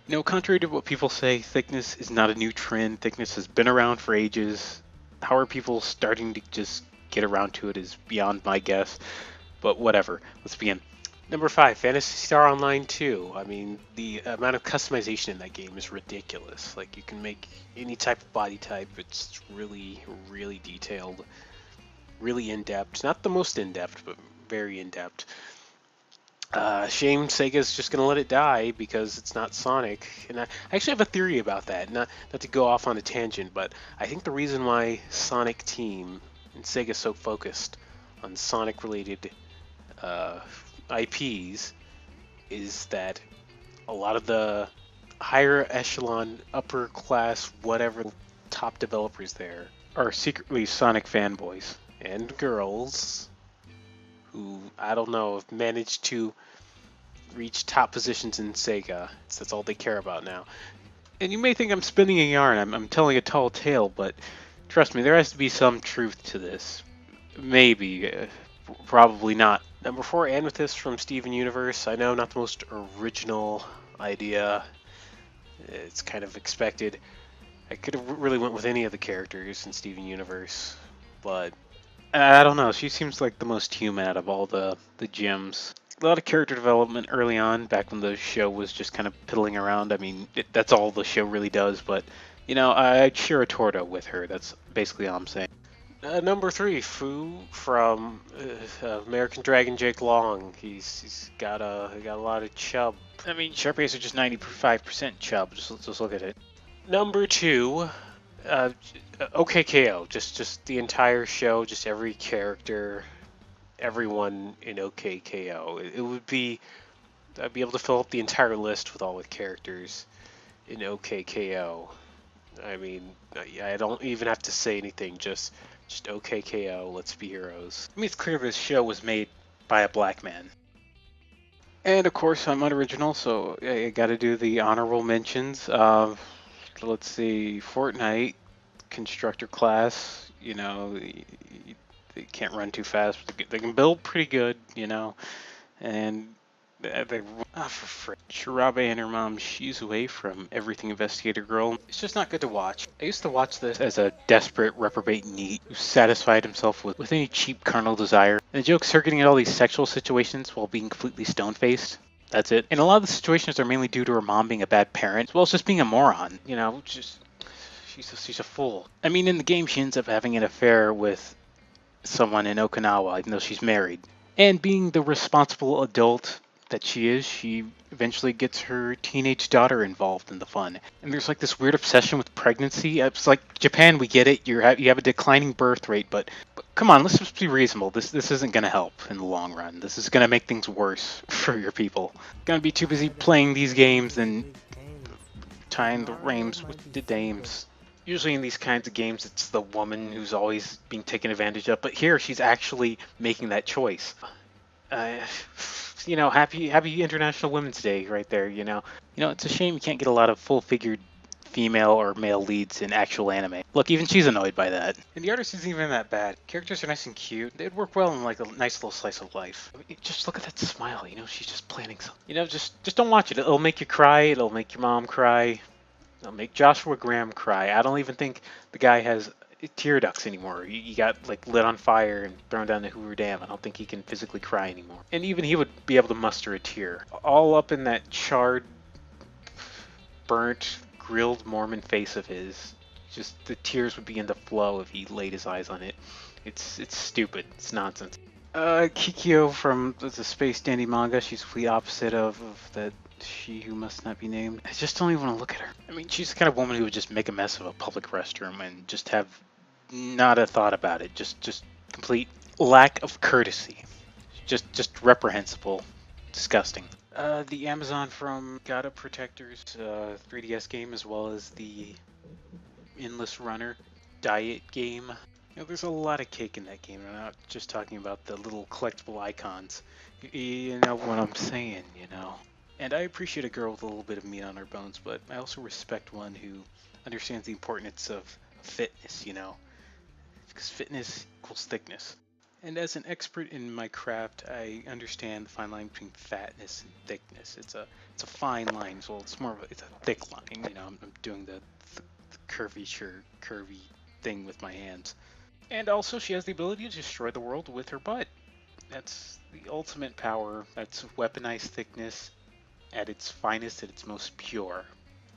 You know, contrary to what people say, thickness is not a new trend. Thickness has been around for ages. How are people starting to just get around to it is beyond my guess. But whatever. Let's begin. Number five, Fantasy Star Online 2. I mean, the amount of customization in that game is ridiculous. Like, you can make any type of body type. It's really, really detailed, really in depth. Not the most in depth, but very in depth. Shame Sega's just gonna let it die because it's not Sonic. And I actually have a theory about that. Not to go off on a tangent, but I think the reason why Sonic Team and Sega's so focused on Sonic-related uh, IPs is that a lot of the higher echelon, upper class, whatever top developers there are secretly Sonic fanboys and girls who I don't know have managed to reach top positions in Sega. That's all they care about now. And you may think I'm spinning a yarn, I'm telling a tall tale, but trust me, there has to be some truth to this. Maybe, probably not. Number four, Amethyst from Steven Universe. I know, not the most original idea. It's kind of expected. I could have really went with any of the characters in Steven Universe, but I don't know. She seems like the most human out of all the gems. A lot of character development early on, back when the show was just kind of piddling around. I mean, that's all the show really does. But you know, I'd share a torta with her. That's basically all I'm saying. number three, Fu from American Dragon Jake Long. He's got a lot of chub. I mean, Sharpays are just 95% chub. Just look at it. Number two, uh, OKKO. Just the entire show, just every character, everyone in OKKO. It would be I'd be able to fill up the entire list with all the characters in OKKO. I mean, I don't even have to say anything. Just OKKO. Let's be heroes. I mean, it's clear this show was made by a black man. And of course, I'm unoriginal, so I got to do the honorable mentions. Let's see, Fortnite constructor class. You know, they can't run too fast, but they can build pretty good. You know, and they for frick. Shirabe and her mom she's away from everything investigator girl. It's just not good to watch. I used to watch this as a desperate reprobate neat who satisfied himself with any cheap carnal desire. And the joke's her getting in all these sexual situations while being completely stone faced. That's it. And a lot of the situations are mainly due to her mom being a bad parent, as well as just being a moron. You know, just she's a fool. I mean, in the game, she ends up having an affair with someone in Okinawa, even though she's married. And being the responsible adult that she is, she eventually gets her teenage daughter involved in the fun. And there's like this weird obsession with pregnancy. It's like Japan, we get it. You have a declining birth rate, but come on, let's just be reasonable. This isn't going to help in the long run. This is going to make things worse for your people. Going to be too busy playing these games than tying the reins with the dames. Usually in these kinds of games, it's the woman who's always being taken advantage of, but here she's actually making that choice. Uh, you know, happy International Women's Day right there. You know, it's a shame you can't get a lot of full-figured female or male leads in actual anime. Look, even she's annoyed by that. And the artist isn't even that bad. Characters are nice and cute. They'd work well in like a nice little slice of life. I mean, just look at that smile. You know, she's just planning something. You know, just don't watch it. It'll make you cry. It'll make your mom cry. It'll make Joshua Graham cry. I don't even think the guy has tear ducts anymore. He got like lit on fire and thrown down the Hoover Dam. I don't think he can physically cry anymore. And even he would be able to muster a tear. All up in that charred, burnt, grilled Mormon face of his. Just the tears would begin to flow if he laid his eyes on it. It's stupid. It's nonsense. Kikyo from the Space Dandy manga. She's the complete opposite of the she who must not be named. I just don't even want to look at her. I mean, she's the kind of woman who would just make a mess of a public restroom and just have not a thought about it. Just complete lack of courtesy. Just reprehensible. Disgusting. The Amazon from Gotta Protectors 3DS game, as well as the Endless Runner diet game. You know, there's a lot of cake in that game. I'm not just talking about the little collectible icons. You know what I'm saying, you know. And I appreciate a girl with a little bit of meat on her bones, but I also respect one who understands the importance of fitness, you know. Because fitness equals thickness. And as an expert in my craft, I understand the fine line between fatness and thickness. It's a fine line. Well, it's more of it's a thick line. You know, I'm doing the curvy thing with my hands. And also, she has the ability to destroy the world with her butt. That's the ultimate power. That's weaponized thickness at its finest, at its most pure.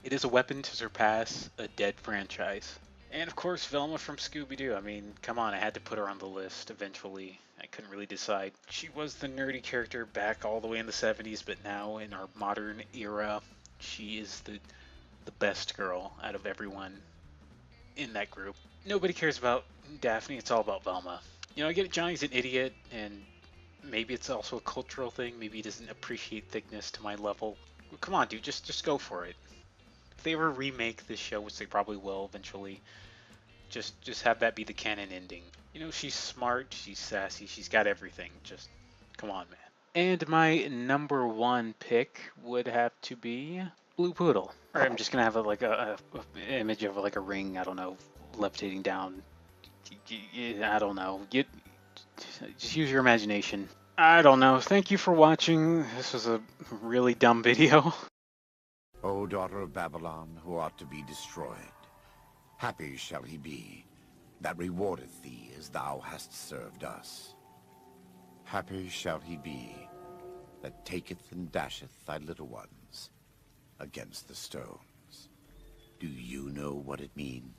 It is a weapon to surpass a dead franchise. And of course, Velma from Scooby-Doo. I mean, come on, I had to put her on the list eventually. I couldn't really decide. She was the nerdy character back all the way in the 70s, but now in our modern era, she is the best girl out of everyone in that group. Nobody cares about Daphne, it's all about Velma. You know, I get it, Johnny's an idiot, and maybe it's also a cultural thing. Maybe he doesn't appreciate thickness to my level. Well, come on, dude, just go for it. If they ever remake this show, which they probably will eventually, just have that be the canon ending. You know, she's smart, she's sassy, she's got everything. Just come on, man. And my number one pick would have to be Blue Poodle. Or I'm just gonna have a image of like a ring. I don't know, levitating down. I don't know. Just use your imagination. I don't know. Thank you for watching. This was a really dumb video. O daughter of Babylon, who art to be destroyed, happy shall he be that rewardeth thee as thou hast served us. Happy shall he be that taketh and dasheth thy little ones against the stones. Do you know what it means?